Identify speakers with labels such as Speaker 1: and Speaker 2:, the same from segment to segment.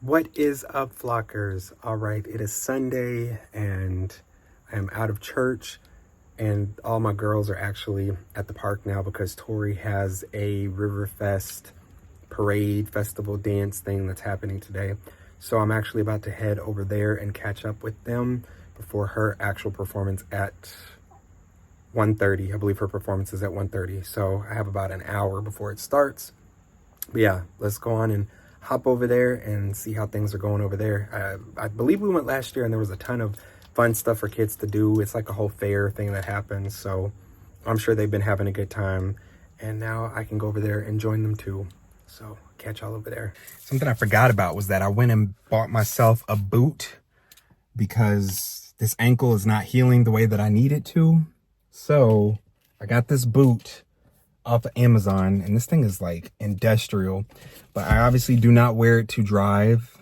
Speaker 1: What is up, Flockers? All right, it is Sunday and I am out of church and all my girls are actually at the park now because Tori has a Riverfest parade festival dance thing that's happening today. So I'm actually about to head over there and catch up with them before her actual performance at 1:30. I believe her performance is at 1:30. So I have about an hour before it starts. But yeah, let's go on and hop over there and see how things are going over there. I believe we went last year and there was a ton of fun stuff for kids to do. It's like a whole fair thing that happens. So I'm sure they've been having a good time. And now I can go over there and join them too. So catch y'all over there. Something I forgot about was that I went and bought myself a boot because this ankle is not healing the way that I need it to. So I got this boot off of Amazon, and this thing is like industrial, but I obviously do not wear it to drive.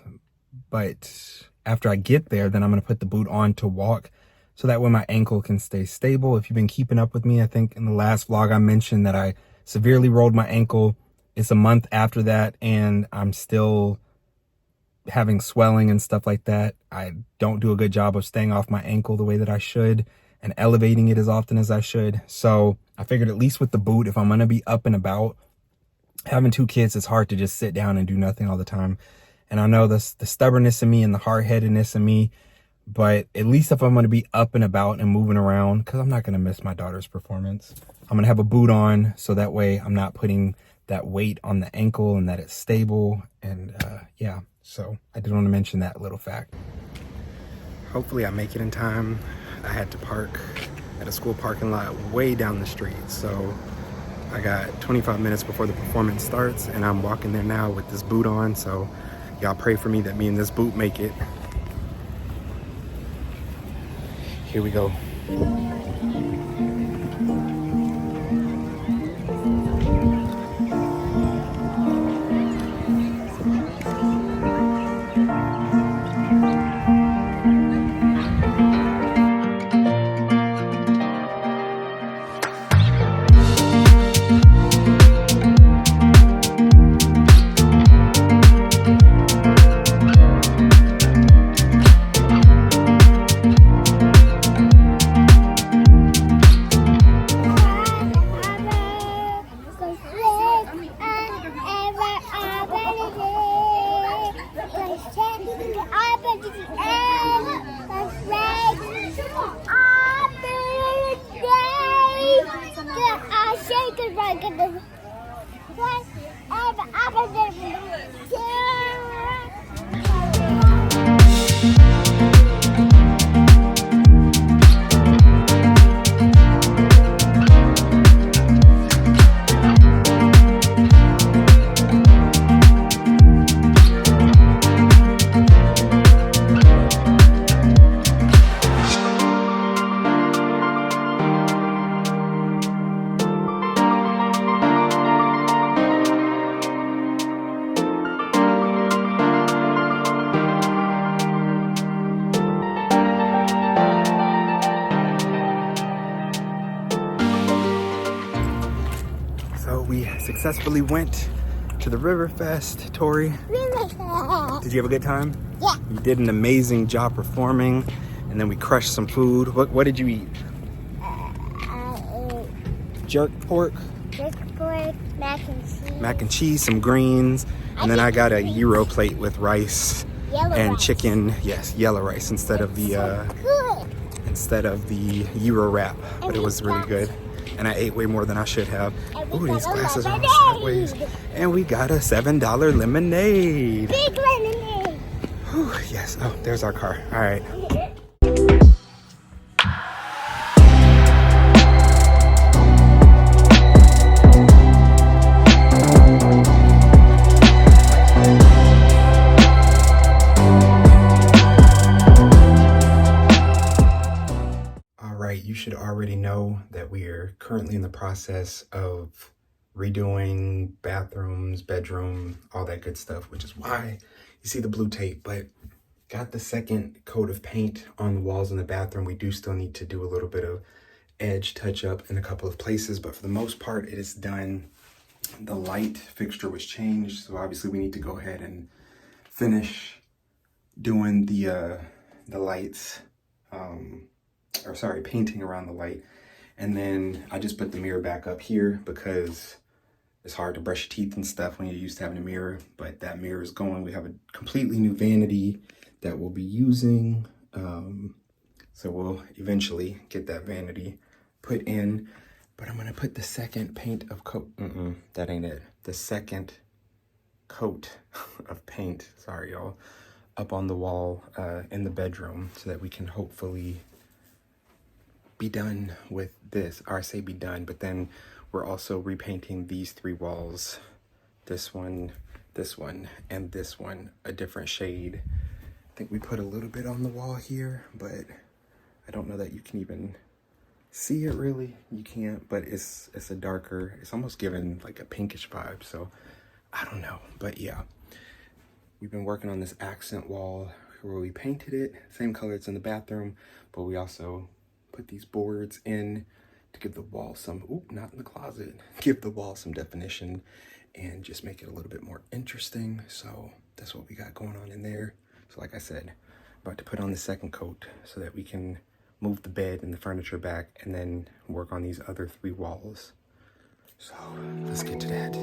Speaker 1: But after I get there, then I'm going to put the boot on to walk so that way my ankle can stay stable. If you've been keeping up with me, I think in the last vlog I mentioned that I severely rolled my ankle. It's a month after that and I'm still having swelling and stuff like that. I don't do a good job of staying off my ankle the way that I should and elevating it as often as I should. So I figured at least with the boot, if I'm going to be up and about, having two kids, it's hard to just sit down and do nothing all the time. And I know the stubbornness in me and the hard-headedness in me, but at least if I'm going to be up and about and moving around, because I'm not going to miss my daughter's performance, I'm going to have a boot on so that way I'm not putting that weight on the ankle and that it's stable. And yeah, so I did want to mention that little fact. Hopefully I make it in time. I had to park at a school parking lot way down the street. So I got 25 minutes before the performance starts and I'm walking there now with this boot on. So y'all pray for me that me and this boot make it. Here we go. We successfully went to the Riverfest. Tori, did you have a good time?
Speaker 2: Yeah.
Speaker 1: You did an amazing job performing, and then we crushed some food. What did you eat?
Speaker 2: I ate
Speaker 1: Jerk pork,
Speaker 2: mac and cheese.
Speaker 1: Mac and cheese, some greens, and then I got a gyro plate with rice
Speaker 2: Yellow
Speaker 1: and
Speaker 2: rice.
Speaker 1: chicken. Yes, yellow rice instead of the gyro wrap, but it was really good. And I ate way more than I should have. Ooh, these glasses are all sideways. And we got a $7 lemonade.
Speaker 2: Big lemonade.
Speaker 1: Whew, yes. Oh, there's our car. All right. You should already know that we are currently in the process of redoing bathrooms, bedroom, all that good stuff, which is why you see the blue tape. But got the second coat of paint on the walls in the bathroom. We do still need to do a little bit of edge touch up in a couple of places, but for the most part it is done. The light fixture was changed, so obviously we need to go ahead and finish doing the lights, or sorry, painting around the light. And then I just put the mirror back up here because it's hard to brush your teeth and stuff when you're used to having a mirror, but that mirror is gone. We have a completely new vanity that we'll be using. So we'll eventually get that vanity put in, but I'm gonna put the second paint of coat, that ain't it. The second coat of paint, sorry y'all, up on the wall in the bedroom so that we can hopefully be done with this. Or I say be done, but then we're also repainting these 3 walls. This one, and this one, a different shade. I think we put a little bit on the wall here, but I don't know that you can even see it really. You can't, but it's a darker, it's almost given like a pinkish vibe, so I don't know. But yeah, we've been working on this accent wall where we painted it, same color it's in the bathroom, but we also put these boards in to give the wall some, not in the closet, give the wall some definition and just make it a little bit more interesting. So that's what we got going on in there. So like I said, about to put on the second coat so that we can move the bed and the furniture back and then work on these other 3 walls. So let's get to that.